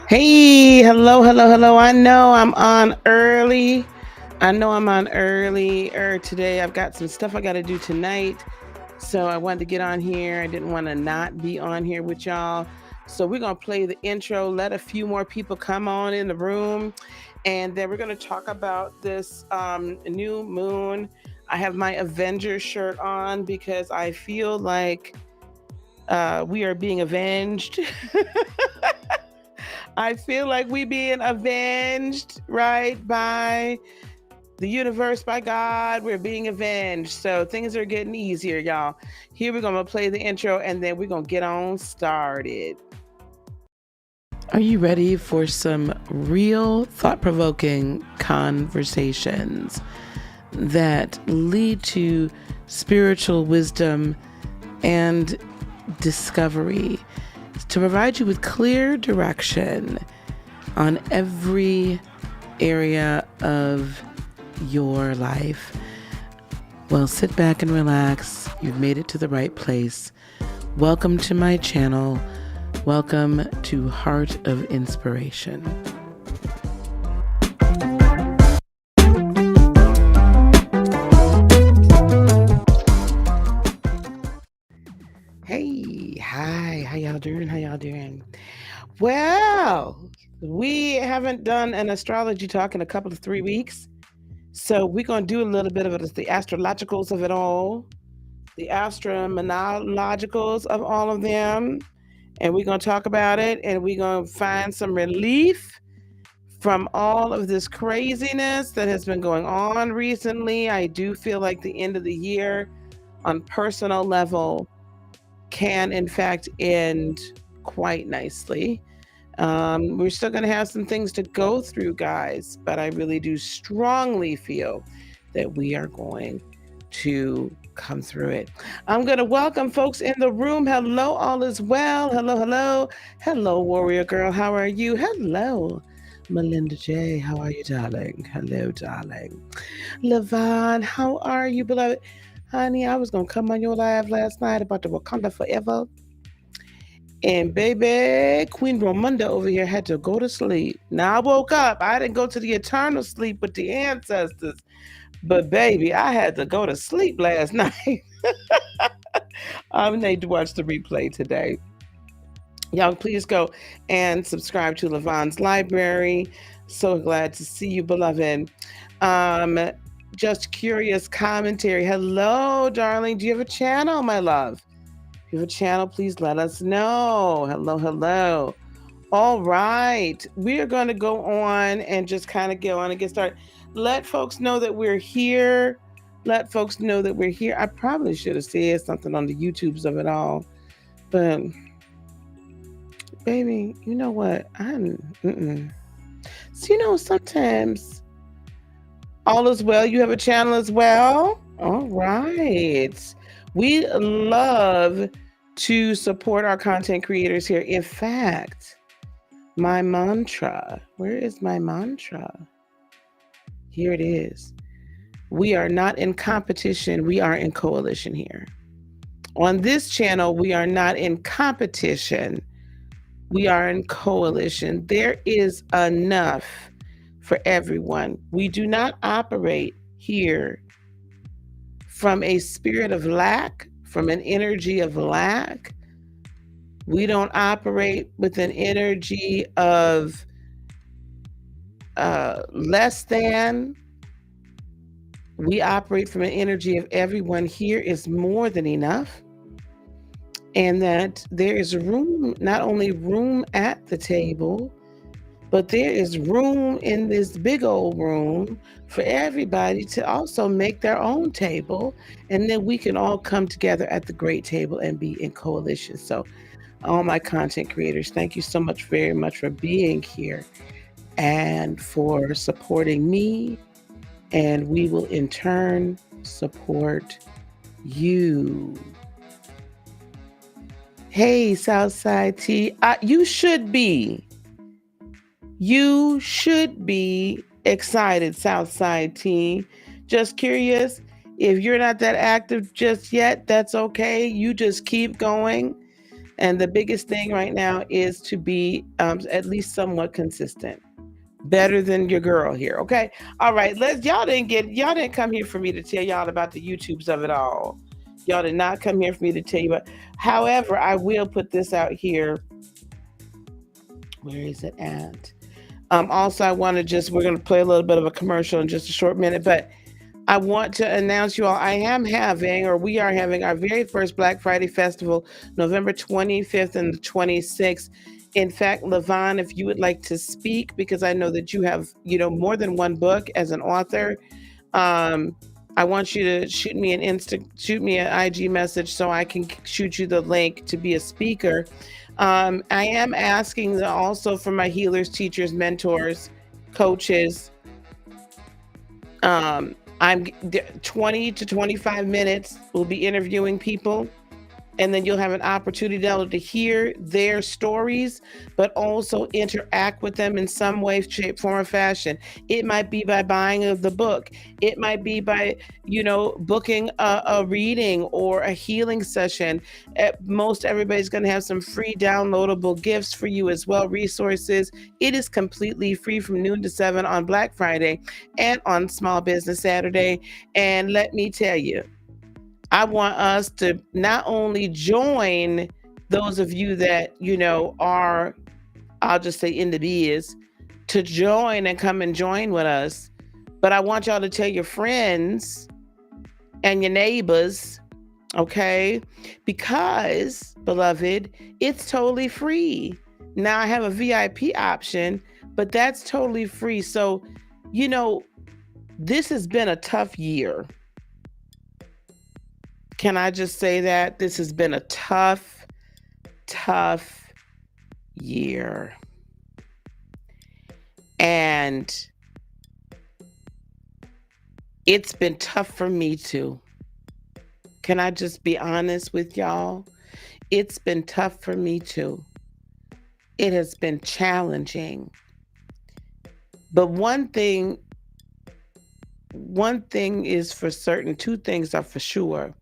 Hey, hello, hello, hello. I know I'm on early. Today. I've got some stuff I got to do tonight. So I wanted to get on here. I didn't want to not be on here with y'all. So we're going to play the intro, let a few more people come on in the room. And then we're going to talk about this new moon. I have my Avengers shirt on because I feel like we are being avenged. I feel like we being avenged, right, by the universe, by God. We're being avenged. So things are getting easier, y'all. Here we're going to play the intro and then we're going to get on started. Are you ready for some real thought-provoking conversations that lead to spiritual wisdom and discovery, to provide you with clear direction on every area of your life? Well, sit back and relax. You've made it to the right place. Welcome to my channel. Welcome to Heart of Inspiration. Hey, hi, how y'all doing? How y'all doing? Well, we haven't done an astrology talk in a couple of 3 weeks. So we're going to do a little bit of it, the astrologicals of it all, the astromonologicals of all of them. And we're going to talk about it and we're going to find some relief from all of this craziness that has been going on recently. I do feel like the end of the year on personal level can in fact end quite nicely. We're still going to have some things to go through, guys, but I really do strongly feel that we are going to come through it. I'm going to welcome folks in the room. Hello, all is well. Hello, hello. Hello, warrior girl. How are you? Hello, Melinda J. How are you, darling? Hello, darling. Levon, how are you, beloved? Honey, I was going to come on your live last night about the Wakanda Forever. And baby, Queen Romunda over here had to go to sleep. Now I woke up. I didn't go to the eternal sleep with the ancestors. But baby, I had to go to sleep last night. I need to watch the replay today. Y'all, please go and subscribe to Levon's Library. So glad to see you, beloved. Just curious commentary. Hello, darling. Do you have a channel, my love? If you have a channel, please let us know. Hello, hello. All right. We are going to go on and just kind of go on and get started. Let folks know that we're here. Let folks know that we're here. I probably should have said something on the YouTubes of it all. But, baby, you know what? So, sometimes all is well. You have a channel as well? All right. We love to support our content creators here. In fact, my mantra, where is my mantra? Here it is. We are not in competition. We are in coalition here. On this channel, we are not in competition. We are in coalition. There is enough for everyone. We do not operate here from a spirit of lack, from an energy of lack. We don't operate with an energy of less than. We operate from an energy of everyone here is more than enough. And that there is room, not only room at the table, but there is room in this big old room for everybody to also make their own table. And then we can all come together at the great table and be in coalition. So all my content creators, thank you so much, very much for being here and for supporting me. And we will in turn support you. Hey, Southside T, you should be excited, Southside T. Just curious, if you're not that active just yet, that's okay. You just keep going. And the biggest thing right now is to be at least somewhat consistent. Better than your girl here. Okay. All right. Y'all didn't come here for me to tell y'all about the YouTubes of it all. Y'all did not come here for me to tell you about. However, I will put this out here. Where is it at? Also, we're going to play a little bit of a commercial in just a short minute, but I want to announce you all, we are having our very first Black Friday Festival, November 25th and the 26th. In fact, Levon, if you would like to speak, because I know that you have, more than one book as an author, I want you to shoot me an IG message so I can shoot you the link to be a speaker. I am asking also for my healers, teachers, mentors, coaches. I'm 20 to 25 minutes. We'll be interviewing people. And then you'll have an opportunity to hear their stories, but also interact with them in some way, shape, form, or fashion. It might be by buying of the book. It might be by, booking a reading or a healing session. At most, everybody's going to have some free downloadable gifts for you as well, resources. It is completely free from noon to 7 on Black Friday and on Small Business Saturday. And let me tell you, I want us to not only join those of you that, are, I'll just say in the biz, to join and come and join with us, but I want y'all to tell your friends and your neighbors, okay? Because, beloved, it's totally free. Now I have a VIP option, but that's totally free. So, this has been a tough year. Can I just say that? This has been a tough year. And it's been tough for me too. Can I just be honest with y'all? It's been tough for me too. It has been challenging. But one thing is for certain, two things are for sure.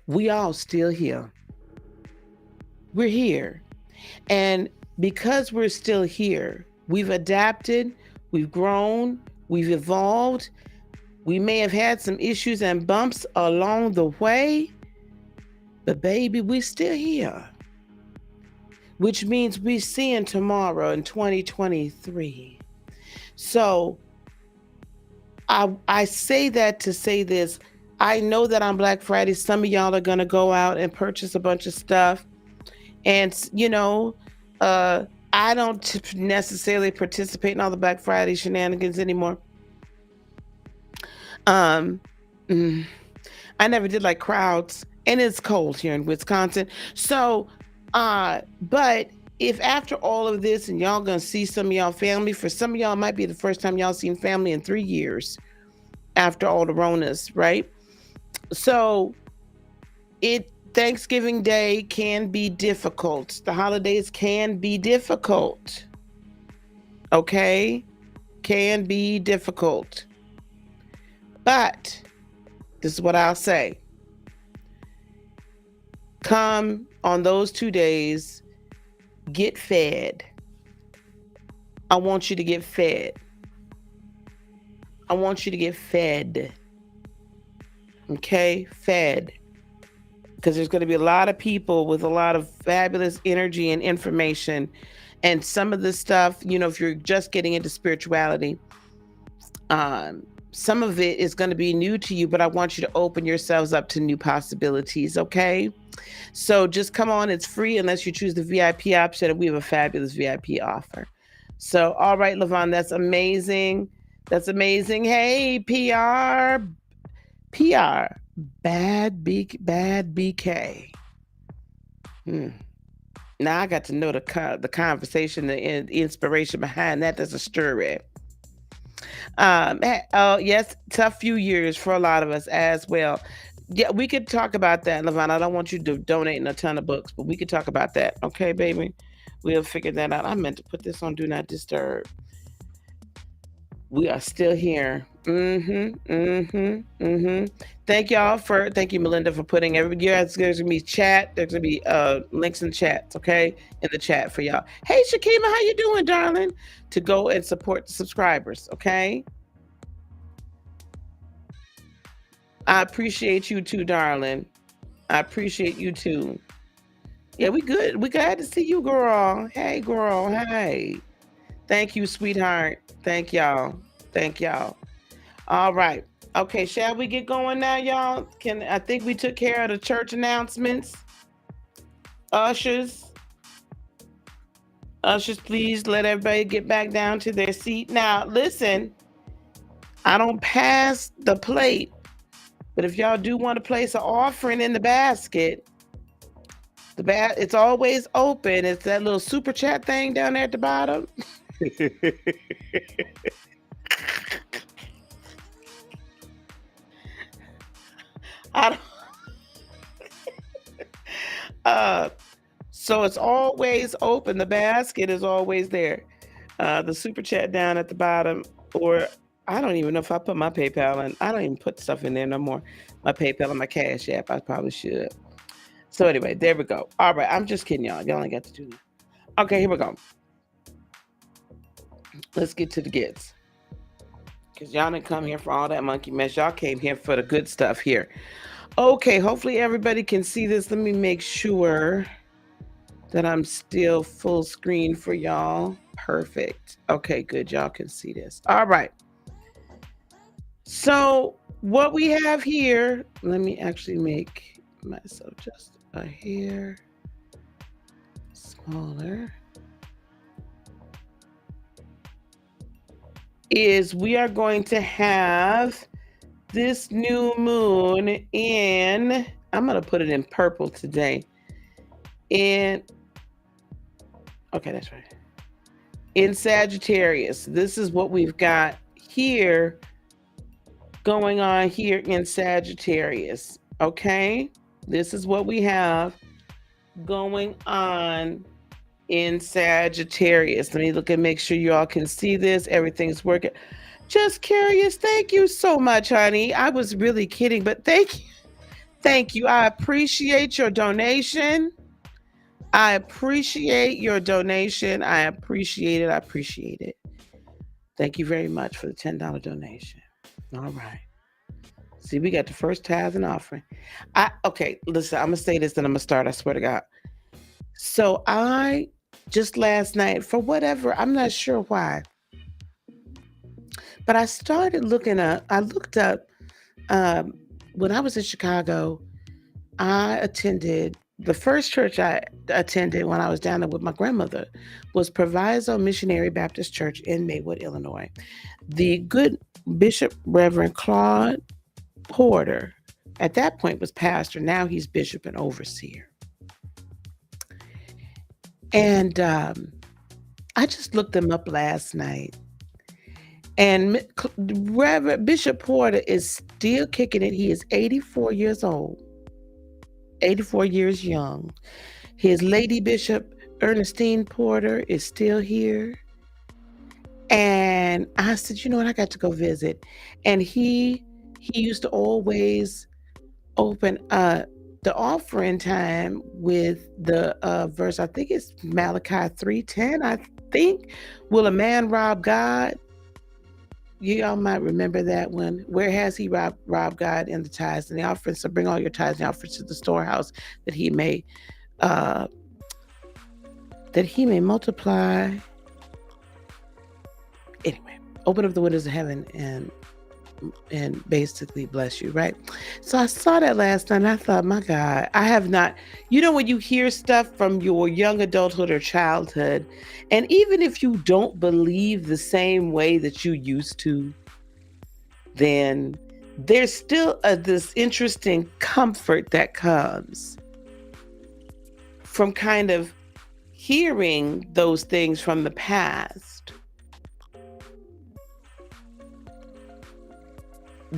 We all still here. We're here. And because we're still here, we've adapted, we've grown, we've evolved. We may have had some issues and bumps along the way, but baby, we're still here. Which means we're seeing tomorrow in 2023. So I say that to say this. I know that on Black Friday, some of y'all are going to go out and purchase a bunch of stuff. And, I don't necessarily participate in all the Black Friday shenanigans anymore. I never did like crowds, and it's cold here in Wisconsin. So, but if after all of this and y'all gonna see some of y'all family, for some of y'all it might be the first time y'all seen family in 3 years after all the Ronas, right? So Thanksgiving Day can be difficult. The holidays can be difficult. Okay? Can be difficult. But this is what I'll say. Come on those 2 days, get fed. I want you to get fed. I want you to get fed. Okay? Fed. Because there's going to be a lot of people with a lot of fabulous energy and information. And some of this stuff, if you're just getting into spirituality, some of it is going to be new to you, but I want you to open yourselves up to new possibilities, okay? So just come on. It's free unless you choose the VIP option, and we have a fabulous VIP offer. So, all right, Levon, that's amazing. That's amazing. Hey, PR, bad BK. Now I got to know the conversation, the inspiration behind that. There's a story. Yes, tough few years for a lot of us as well. Yeah, we could talk about that, Levon. I don't want you to donate a ton of books, but we could talk about that. Okay, baby? We'll figure that out. I meant to put this on Do Not Disturb. We are still here. Thank you, Melinda, for putting there's gonna be chat. There's gonna be links in the chats, okay? In the chat for y'all. Hey, Shakima, how you doing, darling? To go and support the subscribers, okay? I appreciate you too, darling. I appreciate you too. Yeah, we good. We glad to see you, girl. Hey, girl. Hey. Thank you, sweetheart. Thank y'all. All right. Okay, shall we get going now, y'all? I think we took care of the church announcements. Ushers, please let everybody get back down to their seat. Now, listen, I don't pass the plate, but if y'all do want to place an offering in the basket, it's always open. It's that little super chat thing down there at the bottom. So it's always open. The basket is always there. The super chat down at the bottom, or I don't even know if I put my PayPal in. I don't even put stuff in there no more. My PayPal and my Cash App. I probably should. So anyway, there we go. All right, I'm just kidding, y'all. Y'all ain't got to do that. Okay, here we go. Let's get to the gets. Because y'all didn't come here for all that monkey mess. Y'all came here for the good stuff here. Okay, hopefully everybody can see this. Let me make sure that I'm still full screen for y'all. Perfect. Okay, good. Y'all can see this. All right. So what we have here, let me actually make myself just a hair smaller, is we are going to have this new moon in, I'm going to put it in purple today. In, okay, that's right. In Sagittarius. This is what we've got here going on here in Sagittarius. Okay? This is what we have going on in Sagittarius. Let me look and make sure you all can see this. Everything's working. Just curious. Thank you so much, honey. I was really kidding, but thank you. Thank you. I appreciate your donation. I appreciate your donation. I appreciate it. I appreciate it. Thank you very much for the $10 donation. All right. See, we got the first tithe and offering. Okay, listen, I'm gonna say this, then I'm gonna start. I swear to God. So I just last night, for whatever, I'm not sure why, but I started looking up. I looked up when I was in Chicago. I attended the first church I attended when I was down there with my grandmother was Proviso Missionary Baptist Church in Maywood, Illinois. The good Bishop Reverend Claude Porter, at that point, was pastor. Now he's bishop and overseer. And I just looked him up last night. And Reverend Bishop Porter is still kicking it. He is 84 years old, 84 years young. His lady bishop, Ernestine Porter, is still here. And I said, you know what, I got to go visit. And he used to always open the offering time with the verse, I think it's Malachi 3:10, I think. Will a man rob God? You all might remember that one. Where has he robbed God in the tithes and the offerings? So bring all your tithes and offerings to the storehouse that he may multiply. Anyway, open up the windows of heaven and basically bless you, right? So I saw that last night and I thought, my God, I have not, when you hear stuff from your young adulthood or childhood, and even if you don't believe the same way that you used to, then there's still this interesting comfort that comes from kind of hearing those things from the past.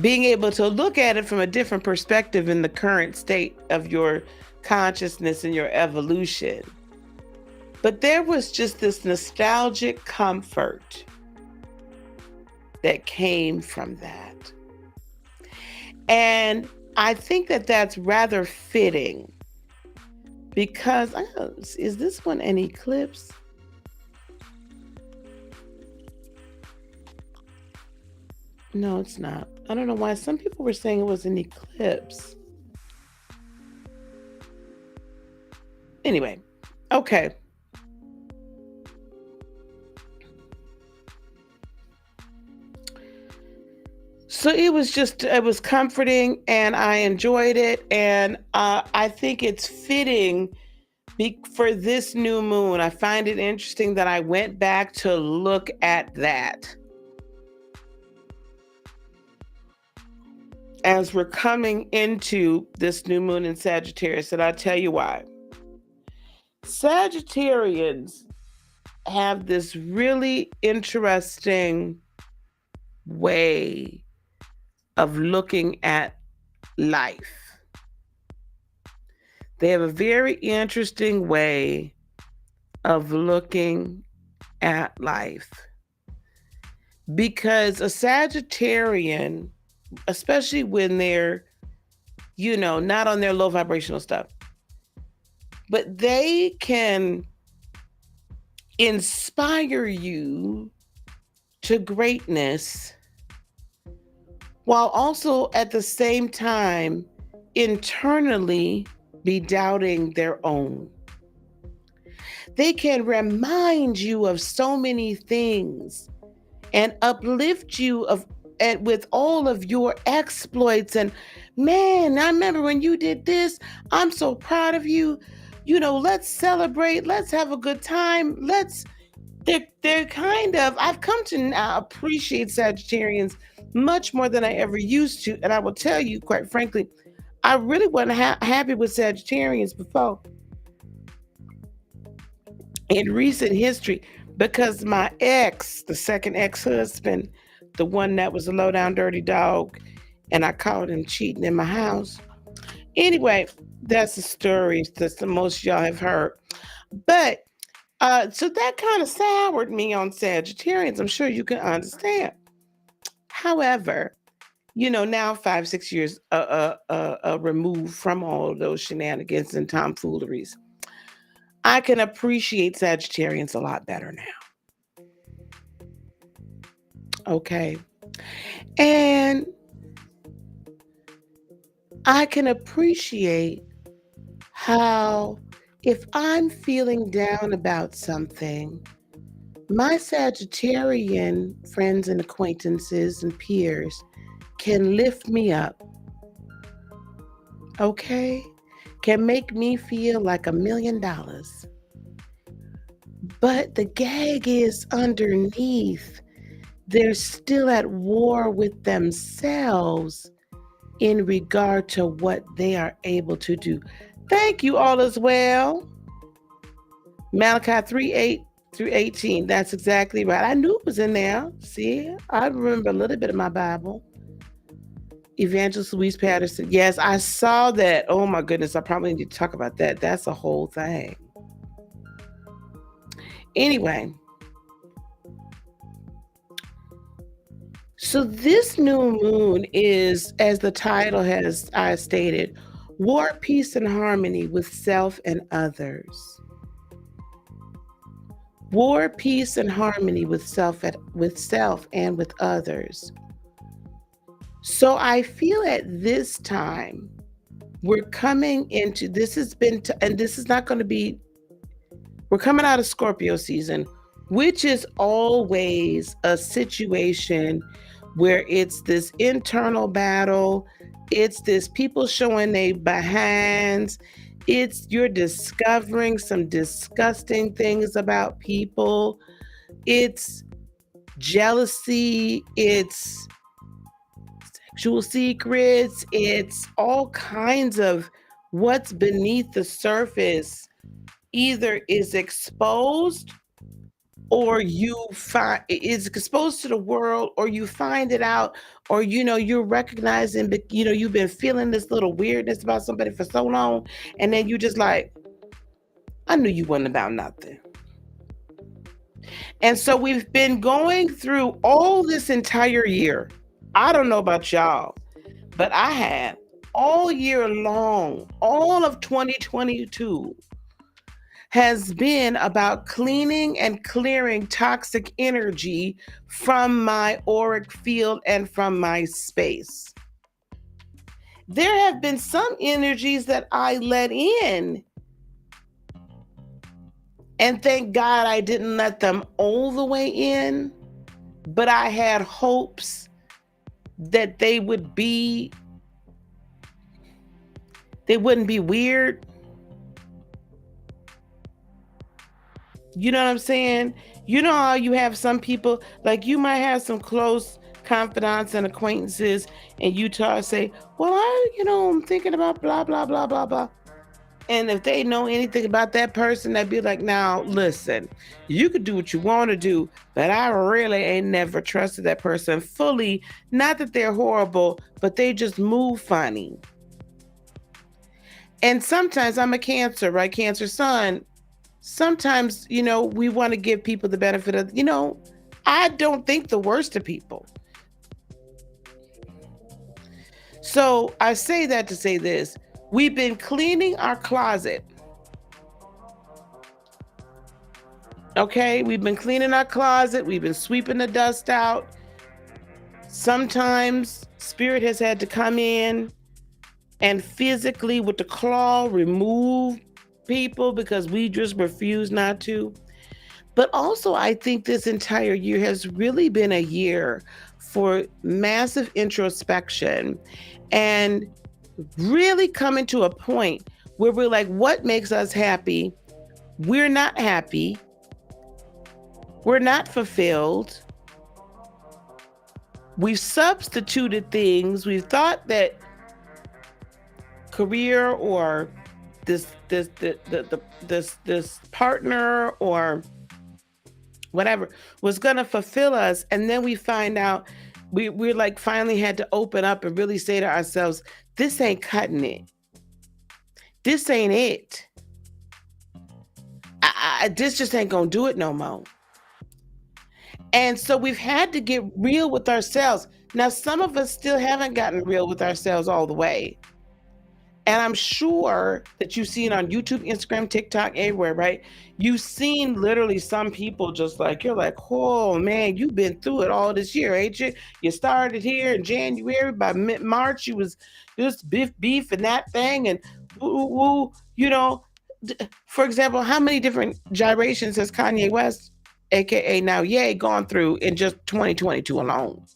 Being able to look at it from a different perspective in the current state of your consciousness and your evolution. But there was just this nostalgic comfort that came from that. And I think that that's rather fitting because, is this one an eclipse? No, it's not. I don't know why. Some people were saying it was an eclipse. Anyway, okay. So it was comforting and I enjoyed it. And I think it's fitting for this new moon. I find it interesting that I went back to look at that. As we're coming into this new moon in Sagittarius, and I'll tell you why. Sagittarians have this really interesting way of looking at life. They have a very interesting way of looking at life. Because a Sagittarian, especially when they're, not on their low vibrational stuff, but they can inspire you to greatness while also at the same time internally be doubting their own. They can remind you of so many things and uplift you and with all of your exploits. And man, I remember when you did this. I'm so proud of you. Let's celebrate. Let's have a good time. They're kind of, I've come to now appreciate Sagittarians much more than I ever used to. And I will tell you, quite frankly, I really wasn't happy with Sagittarians before in recent history because my ex, the second ex-husband, the one that was a low down dirty dog, and I caught him cheating in my house. Anyway, that's a story that's the most y'all have heard. But so that kind of soured me on Sagittarians. I'm sure you can understand. However, now 5, 6 years removed from all of those shenanigans and tomfooleries, I can appreciate Sagittarians a lot better now. Okay. And I can appreciate how, if I'm feeling down about something, my Sagittarian friends and acquaintances and peers can lift me up, okay? Can make me feel like $1 million. But the gag is underneath. They're still at war with themselves in regard to what they are able to do. Thank you, all as well. Malachi 3:8-18. That's exactly right. I knew it was in there. See, I remember a little bit of my Bible. Evangelist Louise Patterson. Yes, I saw that. Oh my goodness, I probably need to talk about that. That's a whole thing. Anyway, so this new moon is, as the title has stated, war, peace, and harmony with self and others. War, peace, and harmony with self and with others. So I feel at this time we're coming into, this has been, and this is not going to be, we're coming out of Scorpio season, which is always a situation where it's this internal battle, it's this people showing their behinds, it's you're discovering some disgusting things about people, it's jealousy, it's sexual secrets, it's all kinds of what's beneath the surface either is exposed or is exposed to the world, or you find it out, or you're recognizing, but you've been feeling this little weirdness about somebody for so long, and then you just like, I knew you wasn't about nothing. And so we've been going through all this entire year. I don't know about y'all, but I had all year long, all of 2022 has been about cleaning and clearing toxic energy from my auric field and from my space. There have been some energies that I let in, and thank God I didn't let them all the way in, but I had hopes that they wouldn't be weird. You know what I'm saying? You know how you have some people, like you might have some close confidants and acquaintances, and you say, well, I'm thinking about blah, blah, blah, blah, blah. And if they know anything about that person, they'd be like, now, listen, you could do what you want to do, but I really ain't never trusted that person fully. Not that they're horrible, but they just move funny. And sometimes I'm a Cancer, right? Cancer sun. Sometimes, we want to give people the benefit of, I don't think the worst of people. So I say that to say this. We've been cleaning our closet. Okay, we've been cleaning our closet. We've been sweeping the dust out. Sometimes spirit has had to come in and physically with the claw remove people because we just refuse not to. But also, I think this entire year has really been a year for massive introspection and really coming to a point where we're like, what makes us happy? We're not happy. We're not fulfilled. We've substituted things. We've thought that career or this partner or whatever was gonna fulfill us, and then we find out we're like finally had to open up and really say to ourselves, this ain't cutting it. This ain't it. This just ain't gonna do it no more. And so we've had to get real with ourselves. Now, some of us still haven't gotten real with ourselves all the way. And I'm sure that you've seen on YouTube, Instagram, TikTok, everywhere, right? You've seen literally some people just like, you're like, oh man, you've been through it all this year, ain't you? You started here in January, by mid-March, you was just beef and that thing and woo, woo, you know. For example, how many different gyrations has Kanye West, aka now Ye, gone through in just 2022 alone?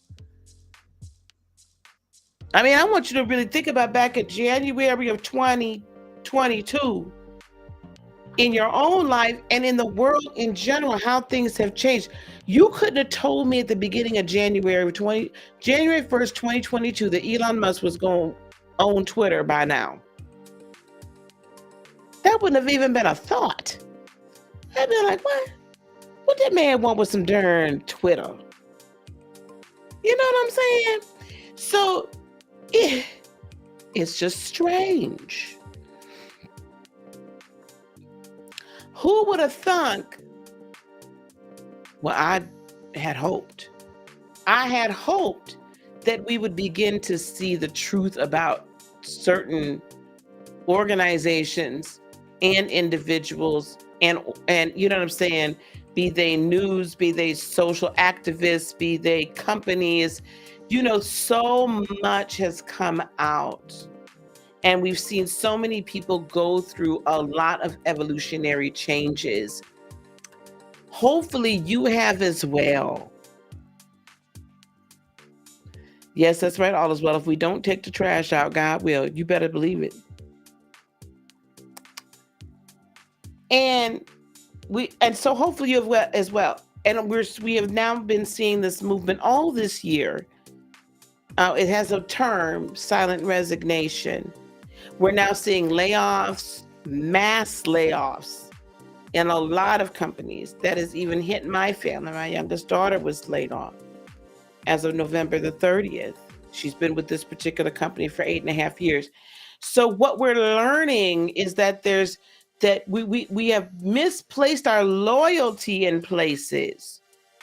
I mean, I want you to really think about back in January of 2022 in your own life and in the world in general, how things have changed. You couldn't have told me at the beginning of January 1st, 2022, that Elon Musk was going to own Twitter by now. That wouldn't have even been a thought. I'd be like, what? What that man want with some darn Twitter? You know what I'm saying? So it's just strange. Who would have thunk? Well, I had hoped. I had hoped that we would begin to see the truth about certain organizations and individuals and you know what I'm saying, be they news, be they social activists, be they companies. You know, so much has come out, and we've seen so many people go through a lot of evolutionary changes. Hopefully you have as well. Yes, that's right, all is well. If we don't take the trash out, God will. You better believe it. And so hopefully you have as well. And we have now been seeing this movement all this year. It has a term, silent resignation. We're now seeing layoffs, mass layoffs in a lot of companies. That has even hit my family. My youngest daughter was laid off as of November the 30th. She's been with this particular company for 8.5 years. So what we're learning is that we have misplaced our loyalty in places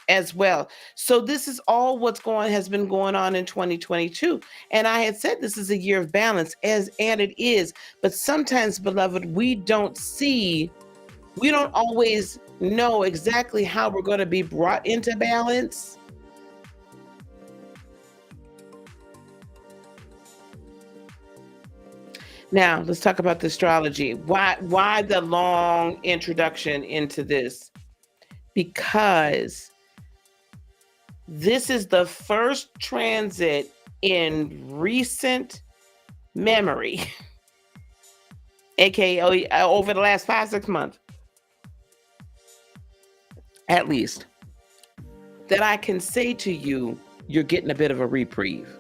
as well. So this is all has been going on in 2022. And I had said this is a year of balance, and it is. But sometimes, beloved, we don't always know exactly how we're going to be brought into balance. Now, let's talk about the astrology. Why the long introduction into this? Because this is the first transit in recent memory, aka over the last 5-6 months, at least, that I can say to you, you're getting a bit of a reprieve.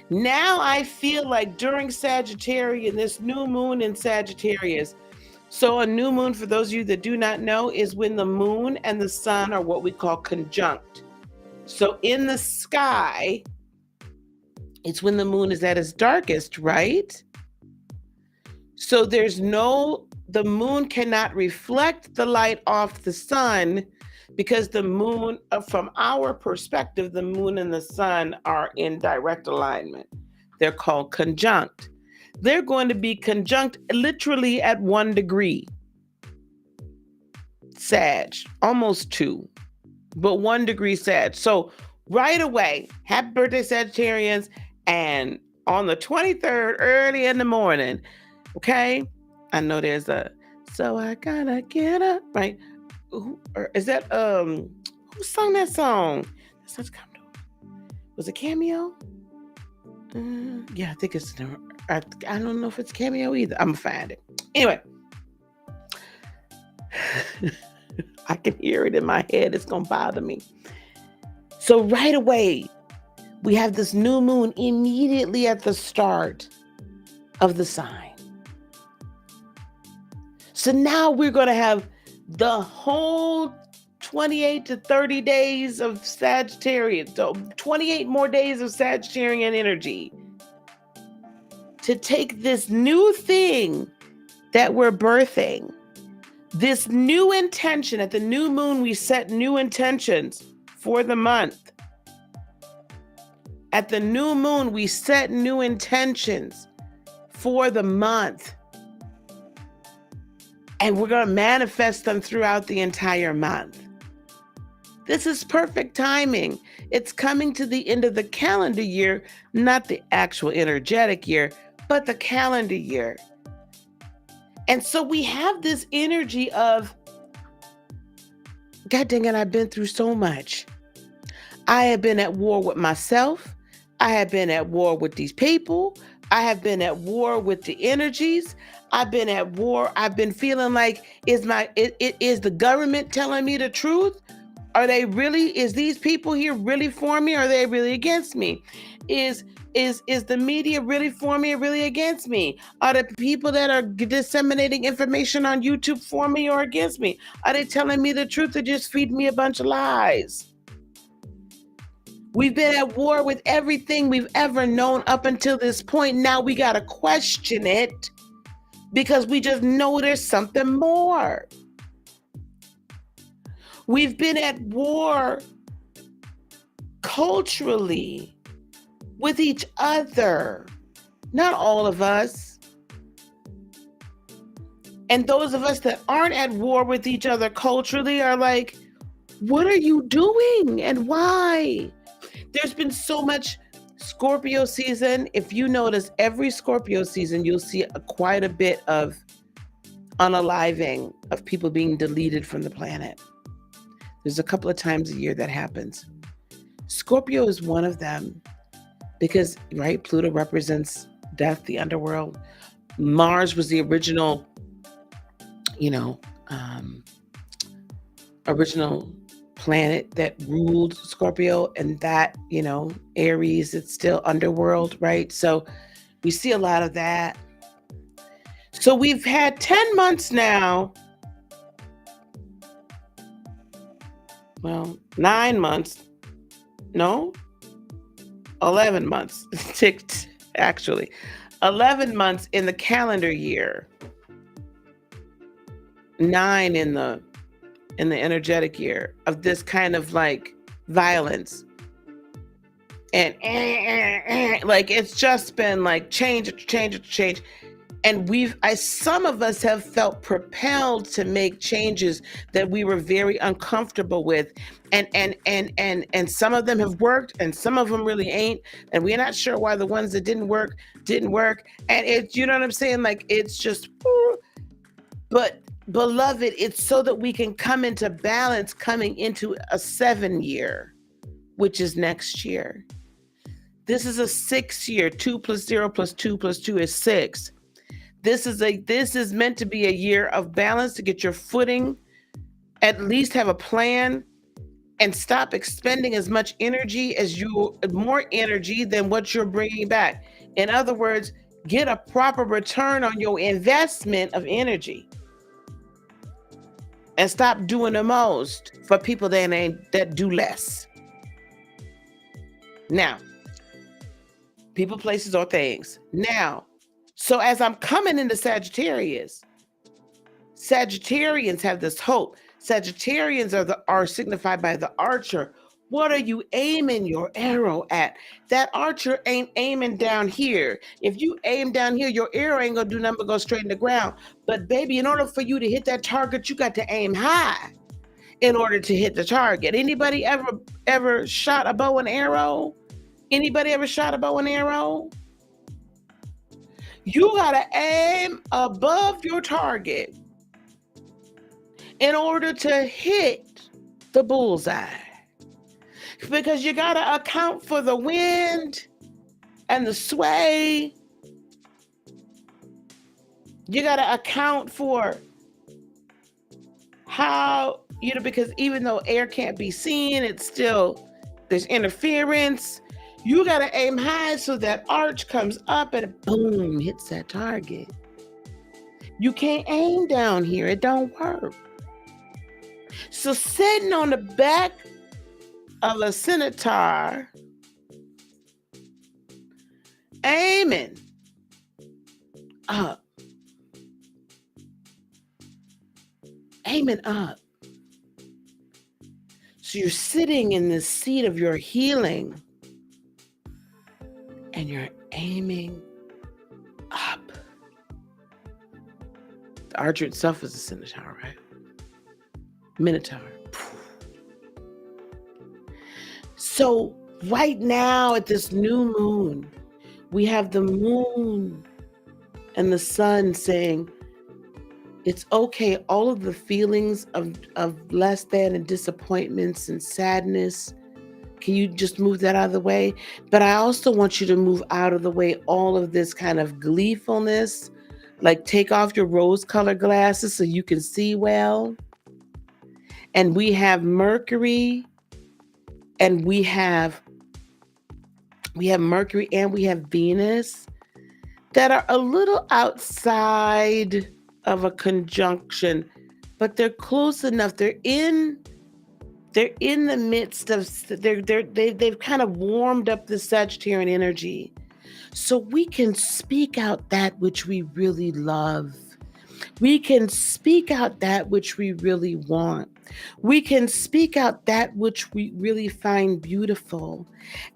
Now I feel like during Sagittarius, this new moon in Sagittarius. So a new moon, for those of you that do not know, is when the moon and the sun are what we call conjunct. So in the sky, it's when the moon is at its darkest, right? So the moon cannot reflect the light off the sun, because the moon, from our perspective, the moon and the sun are in direct alignment. They're called conjunct. They're going to be conjunct literally at 1 degree. Sag, almost 2, but 1 degree Sag. So right away, happy birthday, Sagittarians, and on the 23rd, early in the morning. Okay? I know there's a so I gotta get up, right? Or is that who sung that song? That's such was it Cameo? Yeah, I think it's I don't know if it's Cameo either. I'm gonna find it. Anyway. I can hear it in my head. It's gonna bother me. So right away, we have this new moon immediately at the start of the sign. So now we're going to have the whole 28 to 30 days of Sagittarius, so 28 more days of Sagittarian energy to take this new thing that we're birthing, this new intention. At the new moon, we set new intentions for the month. At the new moon, we set new intentions for the month. And we're going to manifest them throughout the entire month. This is perfect timing. It's coming to the end of the calendar year, not the actual energetic year, but the calendar year. And so we have this energy of, God dang it, I've been through so much. I have been at war with myself. I have been at war with these people. I have been at war with the energies. I've been at war. I've been feeling like, is the government telling me the truth? Is these people here really for me? Or are they really against me? Is the media really for me or really against me? Are the people that are disseminating information on YouTube for me or against me? Are they telling me the truth or just feeding me a bunch of lies? We've been at war with everything we've ever known up until this point. Now we got to question it because we just know there's something more. We've been at war culturally with each other, not all of us. And those of us that aren't at war with each other culturally are like, what are you doing and why? There's been so much Scorpio season. If you notice, every Scorpio season, you'll see quite a bit of unaliving, of people being deleted from the planet. There's a couple of times a year that happens. Scorpio is one of them because, right, Pluto represents death, the underworld. Mars was the original, original planet that ruled Scorpio, and that, Aries, it's still underworld, right? So we see a lot of that. So we've had 10 months now. Well, 9 months. No, 11 months ticked, actually. 11 months in the calendar year. 9 in the energetic year of this kind of like violence. And like it's just been like change. And some of us have felt propelled to make changes that we were very uncomfortable with. And some of them have worked and some of them really ain't. And we're not sure why the ones that didn't work. And it's, you know what I'm saying? Like it's just, but beloved, it's so that we can come into balance coming into a 7-year, which is next year. This is a 6 year, 2 + 0 + 2 + 2 is 6. This is meant to be a year of balance, to get your footing, at least have a plan, and stop expending as much energy more energy than what you're bringing back. In other words, get a proper return on your investment of energy. And stop doing the most for people that do less. Now, people, places, or things. Now, so as I'm coming into Sagittarius, Sagittarians have this hope. Sagittarians are signified by the archer. What are you aiming your arrow at? That archer ain't aiming down here. If you aim down here, your arrow ain't gonna do nothing but go straight in the ground. But baby, in order for you to hit that target, you got to aim high in order to hit the target. Anybody ever shot a bow and arrow? Anybody ever shot a bow and arrow? You got to aim above your target in order to hit the bullseye. Because you got to account for the wind and the sway. You got to account for how, because even though air can't be seen, it's still, there's interference. You got to aim high so that arch comes up and boom, hits that target. You can't aim down here. It don't work. So sitting on the back of a scimitar, aiming up, aiming up. So you're sitting in the seat of your healing and you're aiming up. The archer itself is a scimitar, right? Minotaur. So right now at this new moon, we have the moon and the sun saying, it's okay. All of the feelings of less than and disappointments and sadness, can you just move that out of the way? But I also want you to move out of the way all of this kind of gleefulness, like take off your rose-colored glasses so you can see well. And we have Mercury, and we have Mercury and we have Venus that are a little outside of a conjunction, but they're close enough. They're in the midst of, they've kind of warmed up the Sagittarian energy. So we can speak out that which we really love. We can speak out that which we really want. We can speak out that which we really find beautiful.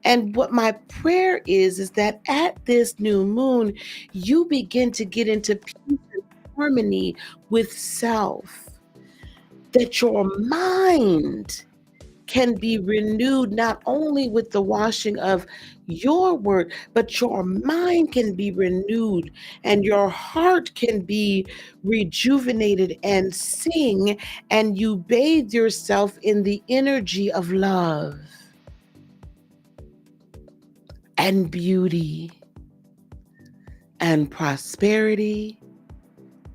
And what my prayer is that at this new moon, you begin to get into peace and harmony with self. That your mind can be renewed not only with the washing of your word, but your mind can be renewed and your heart can be rejuvenated and sing, and you bathe yourself in the energy of love and beauty and prosperity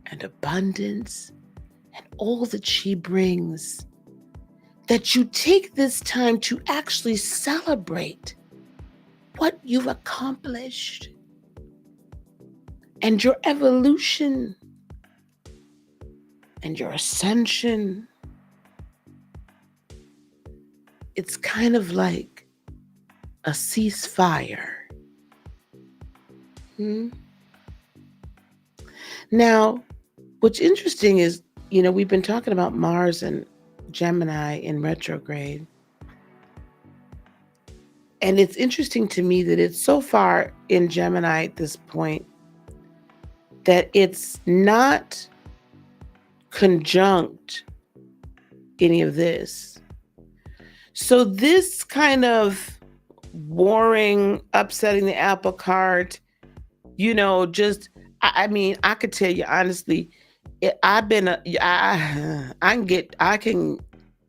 and abundance and all that she brings. That you take this time to actually celebrate what you've accomplished and your evolution and your ascension. It's kind of like a ceasefire. Now, what's interesting is, we've been talking about Mars and Gemini in retrograde. And it's interesting to me that it's so far in Gemini at this point that it's not conjunct any of this. So this kind of warring, upsetting the apple cart, I could tell you honestly, I can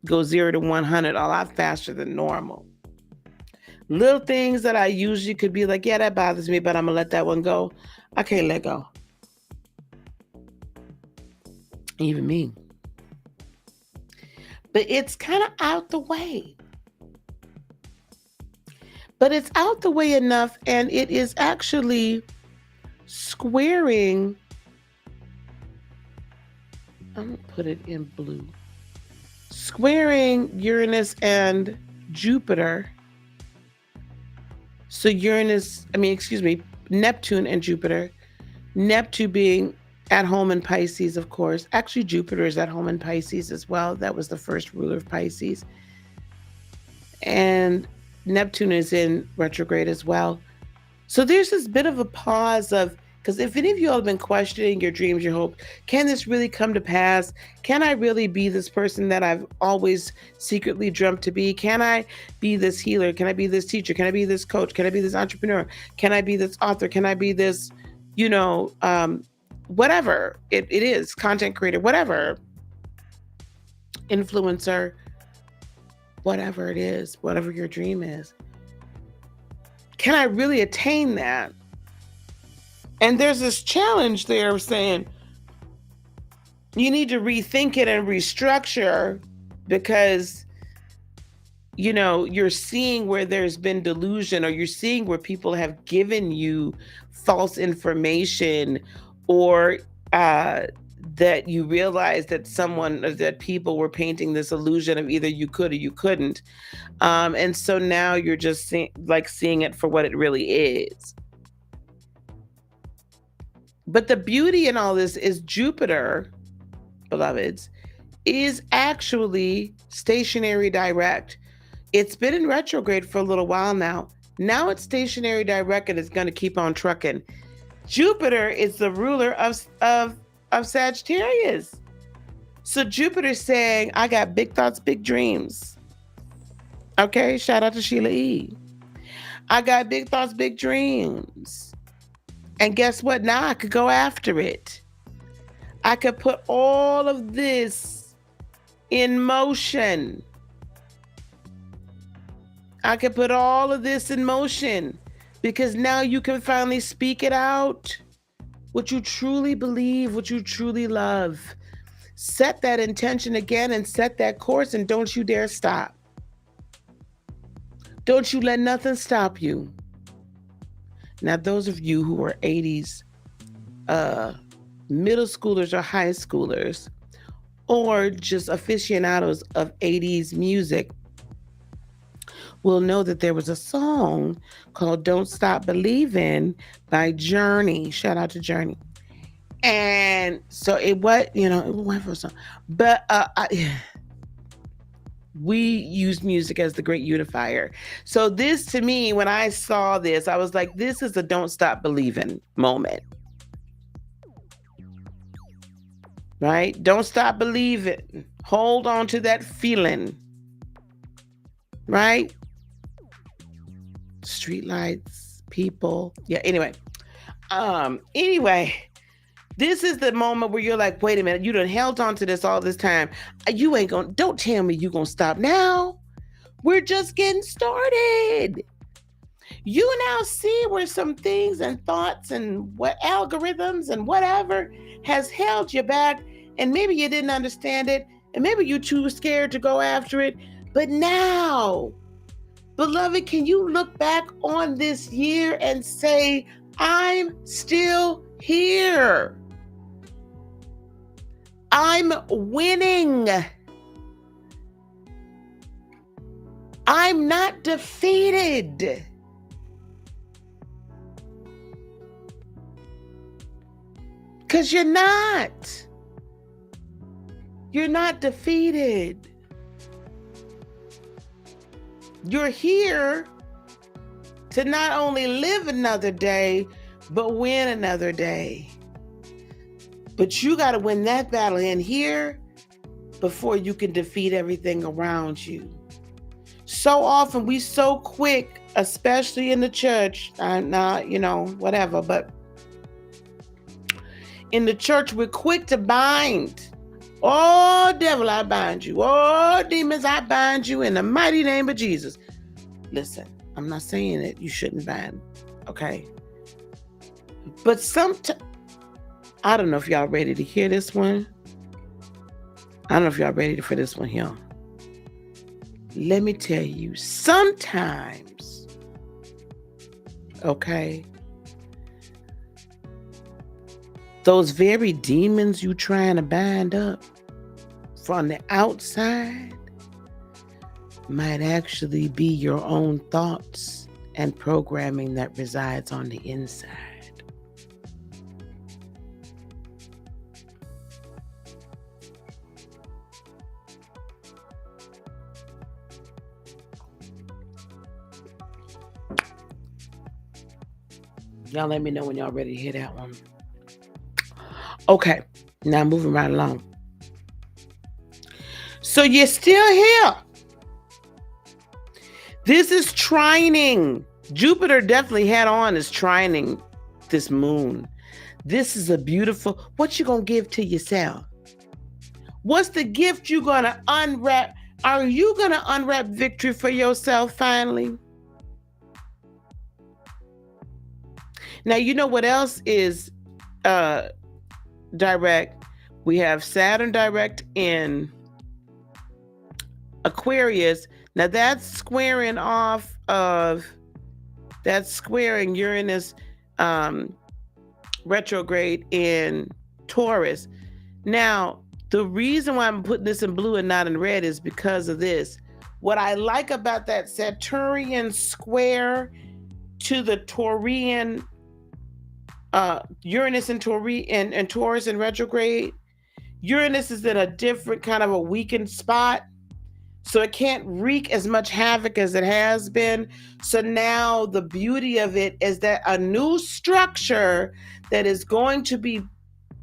go 0 to 100 a lot faster than normal. Little things that I usually could be like, yeah, that bothers me, but I'm gonna let that one go. I can't let go. Even me. But it's kind of out the way. But it's out the way enough, and it is actually squaring. I'm going to put it in blue. Squaring Uranus and Jupiter. So Neptune and Jupiter. Neptune being at home in Pisces, of course. Actually, Jupiter is at home in Pisces as well. That was the first ruler of Pisces. And Neptune is in retrograde as well. So there's this bit of a pause because if any of you all have been questioning your dreams, your hope, can this really come to pass? Can I really be this person that I've always secretly dreamt to be? Can I be this healer? Can I be this teacher? Can I be this coach? Can I be this entrepreneur? Can I be this author? Can I be this whatever it is, content creator, whatever, influencer, whatever it is, whatever your dream is. Can I really attain that? And there's this challenge there of saying you need to rethink it and restructure, because you're seeing where there's been delusion, or you're seeing where people have given you false information, or that you realize that people were painting this illusion of either you could or you couldn't. And so now you're just seeing it for what it really is. But the beauty in all this is Jupiter, beloveds, is actually stationary direct. It's been in retrograde for a little while now. Now it's stationary direct, and it's going to keep on trucking. Jupiter is the ruler of Sagittarius. So Jupiter's saying, I got big thoughts, big dreams. Okay, shout out to Sheila E. I got big thoughts, big dreams. And guess what? Now I could go after it. I could put all of this in motion. I could put all of this in motion, because now you can finally speak it out. What you truly believe, what you truly love. Set that intention again and set that course, and don't you dare stop. Don't you let nothing stop you. Now, those of you who are 80s middle schoolers or high schoolers, or just aficionados of 80s music, will know that there was a song called Don't Stop Believin' by Journey. Shout out to Journey. And so it went for a song. But we use music as the great unifier. So this, to me, when I saw this, I was like, this is a don't stop believing moment. Right? Don't stop believing. Hold on to that feeling. Right? Streetlights, people. Yeah, anyway. This is the moment where you're like, wait a minute, you done held on to this all this time. Don't tell me you gonna stop now. We're just getting started. You now see where some things and thoughts and what algorithms and whatever has held you back, and maybe you didn't understand it, and maybe you're too scared to go after it. But now, beloved, can you look back on this year and say, I'm still here. I'm winning. I'm not defeated. Because you're not. You're not defeated. You're here to not only live another day, but win another day. But you got to win that battle in here before you can defeat everything around you. So often we so quick, especially in the church, whatever, but in the church, we're quick to bind. Oh, devil, I bind you. Oh, demons, I bind you in the mighty name of Jesus. Listen, I'm not saying that you shouldn't bind, okay? But sometimes, I don't know if y'all ready to hear this one. I don't know if y'all ready for this one here. Let me tell you, sometimes, okay, those very demons you trying to bind up from the outside might actually be your own thoughts and programming that resides on the inside. Y'all let me know when y'all ready to hear that one. Okay, now moving right along. So you're still here. This is trining. Jupiter definitely had on is trining this moon. This is a beautiful, what you gonna give to yourself? What's the gift you gonna unwrap? Are you gonna unwrap victory for yourself finally? Now, you know what else is direct? We have Saturn direct in Aquarius. Now that's squaring Uranus retrograde in Taurus. Now, the reason why I'm putting this in blue and not in red is because of this. What I like about that Saturnian square to the Taurian Uranus and Taurus in retrograde, Uranus is in a different kind of a weakened spot. So it can't wreak as much havoc as it has been. So now the beauty of it is that a new structure that is going to be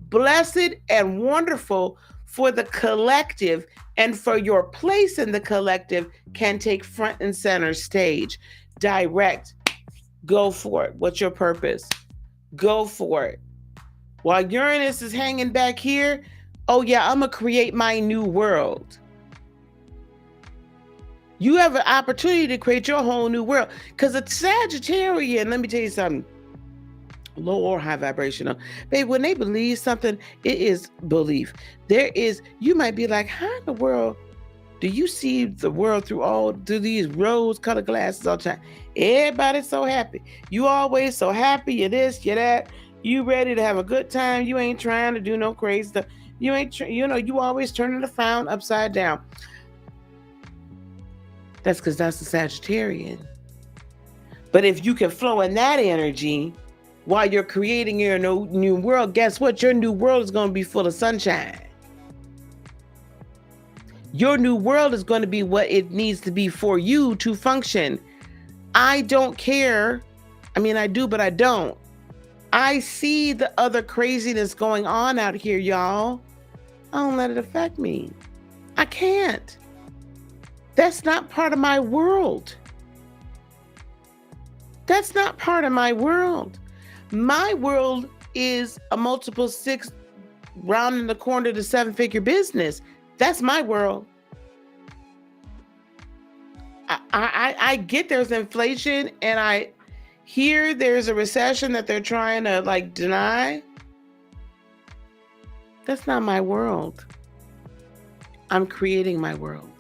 blessed and wonderful for the collective and for your place in the collective can take front and center stage. Direct. Go for it. What's your purpose? Go for it. While Uranus is hanging back here, oh yeah, I'm going to create my new world. You have an opportunity to create your whole new world. Because a Sagittarian, let me tell you something, low or high vibrational, babe, when they believe something, it is belief. You might be like, how in the world do you see the world through these rose-colored glasses all the time? Everybody's so happy. You always so happy. You're this, you're that. You ready to have a good time. You ain't trying to do no crazy stuff. You always turning the frown upside down. That's because that's the Sagittarian. But if you can flow in that energy while you're creating your new world, guess what? Your new world is going to be full of sunshine. Your new world is going to be what it needs to be for you to function. I don't care. I mean, I do, but I don't. I see the other craziness going on out here, y'all. I don't let it affect me. I can't. That's not part of my world. That's not part of my world. My world is a multiple 6 rounding the corner to 7-figure business. That's my world. I get there's inflation and I hear there's a recession that they're trying to deny. That's not my world. I'm creating my world.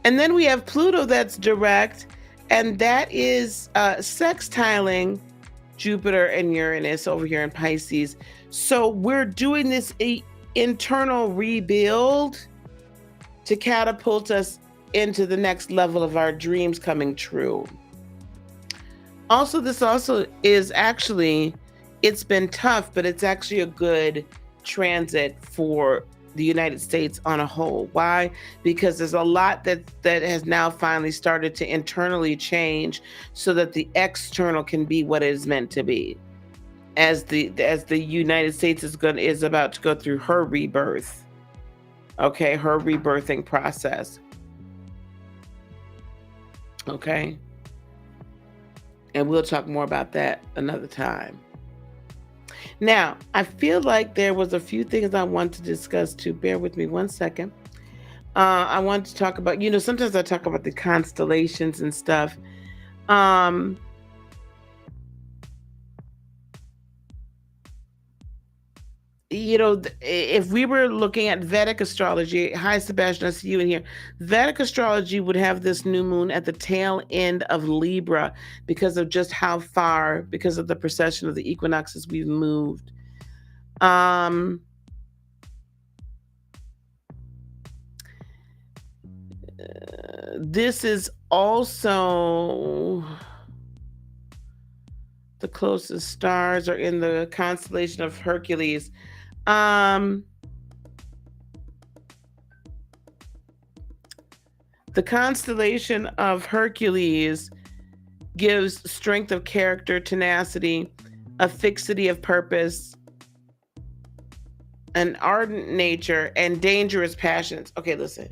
And then we have Pluto that's direct, and that is sextiling Jupiter and Uranus over here in Pisces. So we're doing this internal rebuild to catapult us into the next level of our dreams coming true. Also, this also is actually, it's been tough, but it's actually a good transit for the United States on a whole. Why? Because there's a lot that has now finally started to internally change so that the external can be what it is meant to be. As the United States is about to go through her rebirth. Okay, her rebirthing process. Okay. And we'll talk more about that another time. Now, I feel like there was a few things I want to discuss too. Bear with me one second. I want to talk about, sometimes I talk about the constellations and stuff. If we were looking at Vedic astrology, hi Sebastian, I see you in here. Vedic astrology would have this new moon at the tail end of Libra because of just how far, because of the precession of the equinoxes we've moved. This is also the closest stars are in the constellation of Hercules. The constellation of Hercules gives strength of character, tenacity, a fixity of purpose, an ardent nature, and dangerous passions. Okay, listen.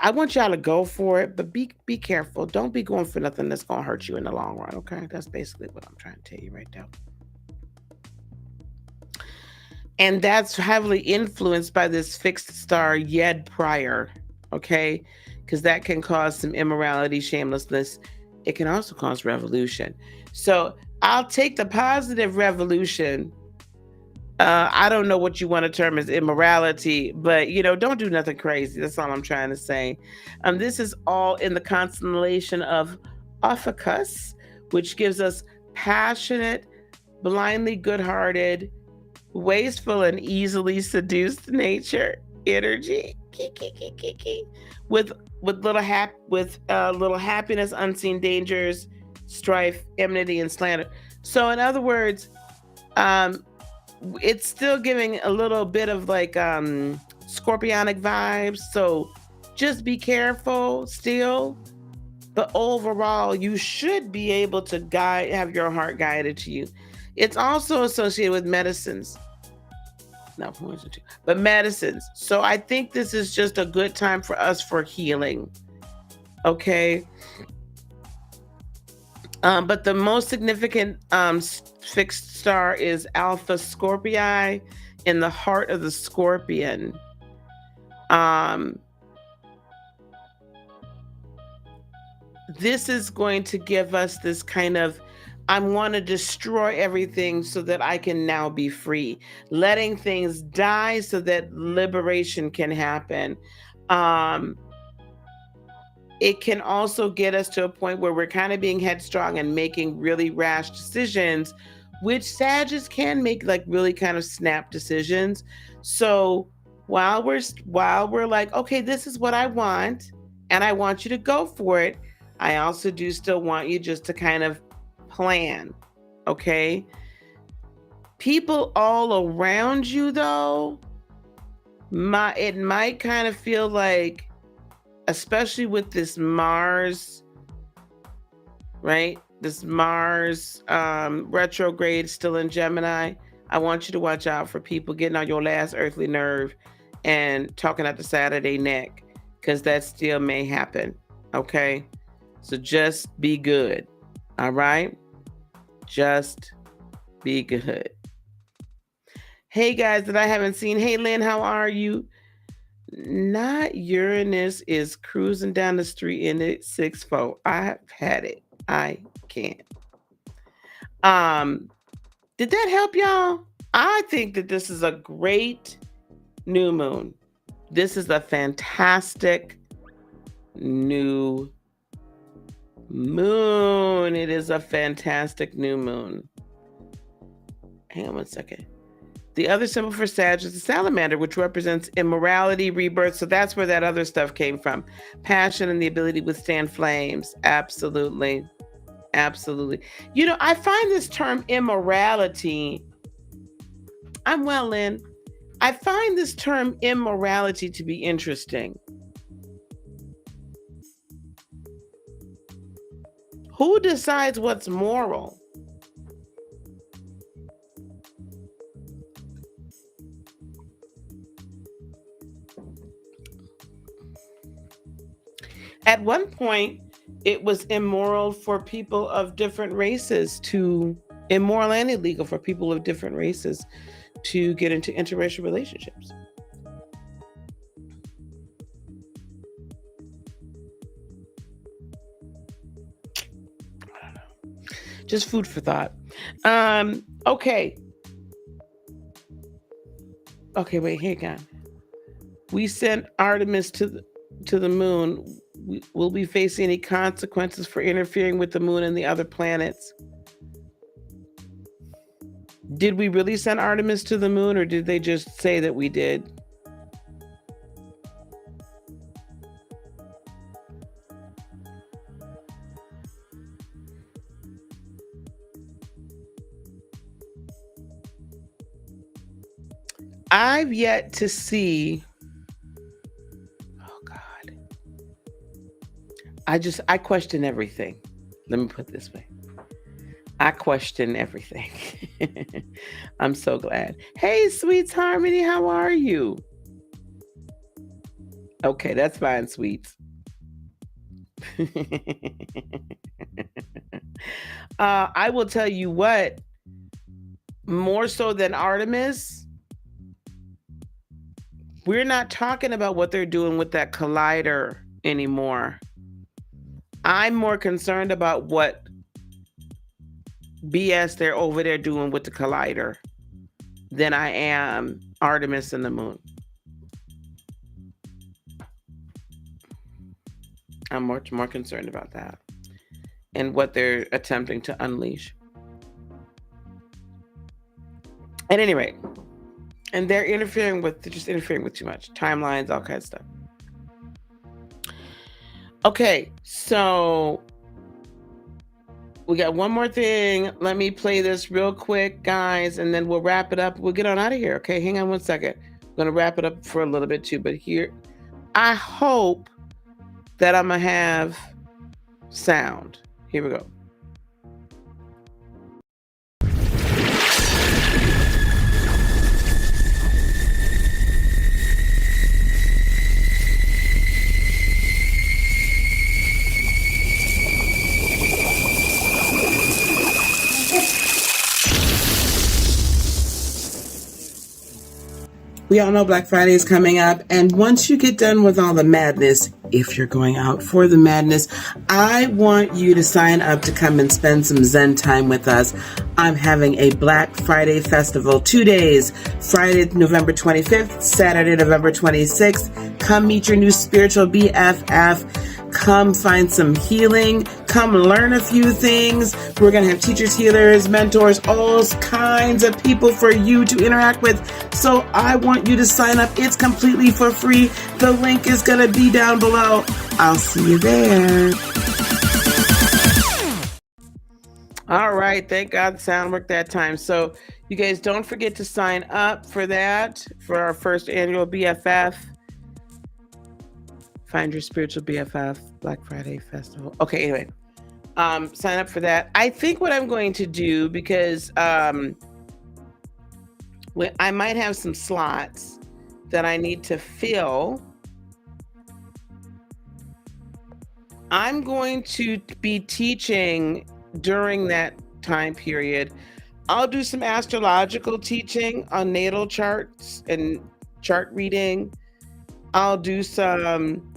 I want y'all to go for it, but be careful. Don't be going for nothing that's gonna hurt you in the long run. Okay, that's basically what I'm trying to tell you right now. And that's heavily influenced by this fixed star Yed prior. Okay, because that can cause some immorality, shamelessness. It can also cause revolution. So I'll take the positive revolution. I don't know what you want to term as immorality, but don't do nothing crazy. That's all I'm trying to say. This is all in the constellation of Ophiuchus, which gives us passionate, blindly good-hearted, wasteful, and easily seduced nature energy. with little happiness, unseen dangers, strife, enmity, and slander. So, in other words, it's still giving a little bit of like scorpionic vibes. So just be careful still. But overall, you should be able to have your heart guided to you. It's also associated with medicines. Not poison too, but medicines. So I think this is just a good time for us for healing. Okay. But the most significant fixed star is Alpha Scorpii in the heart of the scorpion. This is going to give us this kind of, I want to destroy everything so that I can now be free. Letting things die so that liberation can happen. It can also get us to a point where we're kind of being headstrong and making really rash decisions, which Sagittarius can make like really kind of snap decisions. So while we're like, okay, this is what I want, and I want you to go for it, I also do still want you just to kind of plan, okay? People all around you, though, it might kind of feel like, especially with this Mars, right? This Mars retrograde still in Gemini. I want you to watch out for people getting on your last earthly nerve and talking at the side of their neck, because that still may happen, okay? So just be good, all right? Just be good. Hey, guys that I haven't seen. Hey, Lynn, how are you? Not Uranus is cruising down the street in it 6-4. I've had it. I can't. Did that help y'all? I think that this is a great new moon. This is a fantastic new moon. It is a fantastic new moon. Hang on one second. The other symbol for Sag is the salamander, which represents immorality, rebirth. So that's where that other stuff came from. Passion and the ability to withstand flames. Absolutely. Absolutely. I find this term immorality, I'm well in. I find this term immorality to be interesting. Who decides what's moral? At one point, it was immoral for people of different races immoral and illegal for people of different races to get into interracial relationships. I don't know. Just food for thought. Okay. Okay, wait, hang on. We sent Artemis to the moon. Will we face any consequences for interfering with the moon and the other planets? Did we really send Artemis to the moon, or did they just say that we did? I've yet to see. Oh God. I question everything. Let me put it this way. I question everything. I'm so glad. Hey, Sweets Harmony, how are you? Okay, that's fine, sweets. I will tell you what, more so than Artemis, we're not talking about what they're doing with that collider anymore. I'm more concerned about what BS they're over there doing with the collider than I am Artemis and the moon. I'm much more concerned about that and what they're attempting to unleash. At any rate, and they're just interfering with too much timelines, all kinds of stuff. Okay, so we got one more thing. Let me play this real quick, guys, and then we'll wrap it up. We'll get on out of here. Okay, hang on one second. I'm going to wrap it up for a little bit too, but here, I hope that I'm going to have sound. Here we go. We all know Black Friday is coming up, and once you get done with all the madness, if you're going out for the madness, I want you to sign up to come and spend some Zen time with us. I'm having a Black Friday festival, 2 days, Friday, November 25th, Saturday, November 26th. Come meet your new spiritual BFF. Come find some healing. Come learn a few things. We're going to have teachers, healers, mentors, all kinds of people for you to interact with. So I want you to sign up. It's completely for free. The link is going to be down below. I'll see you there. All right. Thank God sound worked that time. So you guys don't forget to sign up for that, for our first annual BFF. Find your spiritual BFF Black Friday Festival. Okay, anyway, sign up for that. I think what I'm going to do, because I might have some slots that I need to fill. I'm going to be teaching during that time period. I'll do some astrological teaching on natal charts and chart reading. I'll do some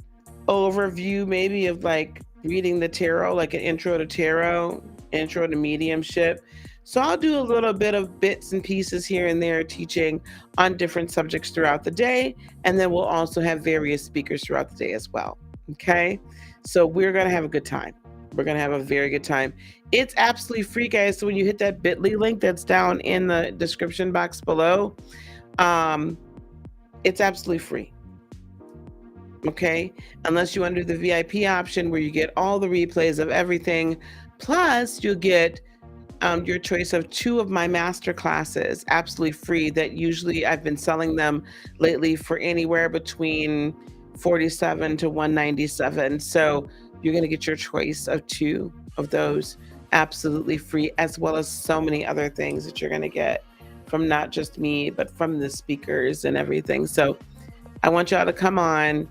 overview maybe of like reading the tarot, like an intro to tarot, intro to mediumship. So I'll do a little bit of bits and pieces here and there teaching on different subjects throughout the day. And then we'll also have various speakers throughout the day as well. Okay. So we're going to have a good time. We're going to have a very good time. It's absolutely free, guys. So when you hit that bit.ly link that's down in the description box below, it's absolutely free. Okay, unless you want to do the VIP option where you get all the replays of everything, plus you'll get your choice of 2 of my master classes absolutely free, that usually I've been selling them lately for anywhere between $47 to $197. So you're going to get your choice of 2 of those absolutely free, as well as so many other things that you're going to get from not just me, but from the speakers and everything. So I want y'all to come on,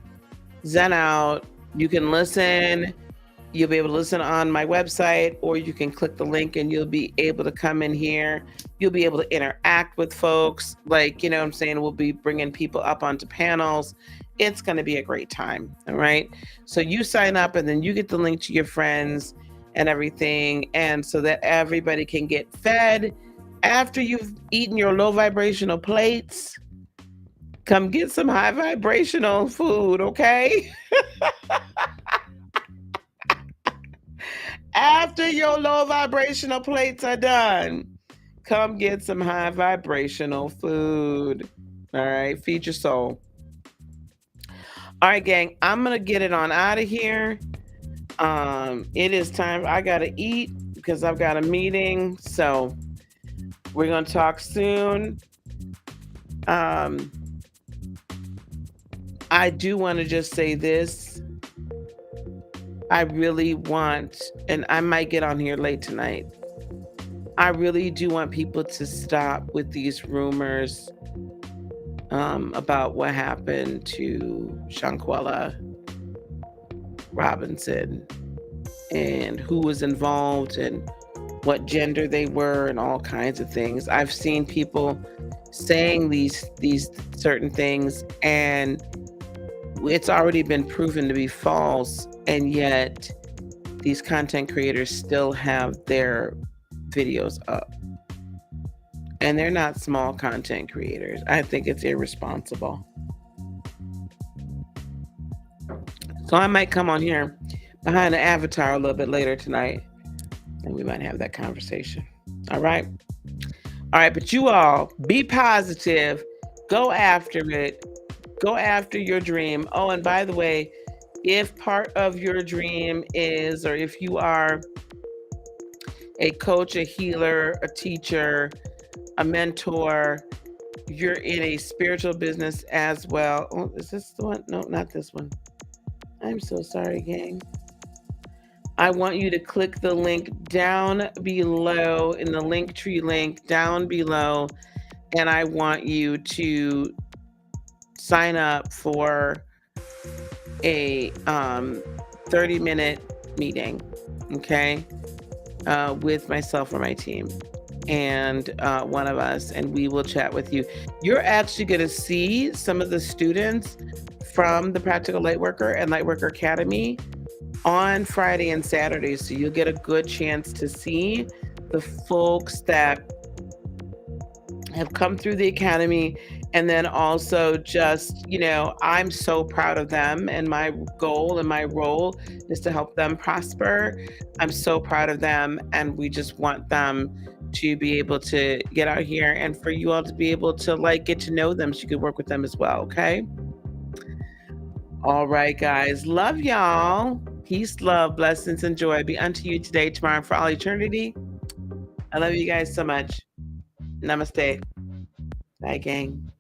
Zen out. You can listen. You'll be able to listen on my website, or you can click the link and you'll be able to come in here. You'll be able to interact with folks. Like, you know what I'm saying? We'll be bringing people up onto panels. It's going to be a great time. All right. So you sign up and then you get the link to your friends and everything. And so that everybody can get fed after you've eaten your low vibrational plates. Come get some high vibrational food, okay? After your low vibrational plates are done, come get some high vibrational food. All right, feed your soul. All right, gang, I'm gonna get it on out of here. It is time. I gotta eat because I've got a meeting. So we're gonna talk soon. I do want to just say this. I really want, and I might get on here late tonight, I really do want people to stop with these rumors about what happened to Shanquella Robinson and who was involved and what gender they were and all kinds of things. I've seen people saying these certain things, and it's already been proven to be false, and yet these content creators still have their videos up. And they're not small content creators. I think it's irresponsible. So I might come on here behind the avatar a little bit later tonight, and we might have that conversation. All right. All right. But you all be positive. Go after it. Go after your dream. Oh, and by the way, if part of your dream is, or if you are a coach, a healer, a teacher, a mentor, you're in a spiritual business as well. Oh, is this the one? No, not this one. I'm so sorry, gang. I want you to click the link down below in the Linktree link down below, and I want you to sign up for a 30-minute meeting, okay, with myself or my team and one of us, and we will chat with you. You're actually going to see some of the students from the Practical Lightworker and Lightworker Academy on Friday and Saturday, so you'll get a good chance to see the folks that have come through the academy. And then also just, I'm so proud of them, and my goal and my role is to help them prosper. I'm so proud of them, and we just want them to be able to get out here and for you all to be able to get to know them so you could work with them as well, okay? All right, guys. Love y'all. Peace, love, blessings, and joy be unto you today, tomorrow, and for all eternity. I love you guys so much. Namaste. Bye, gang.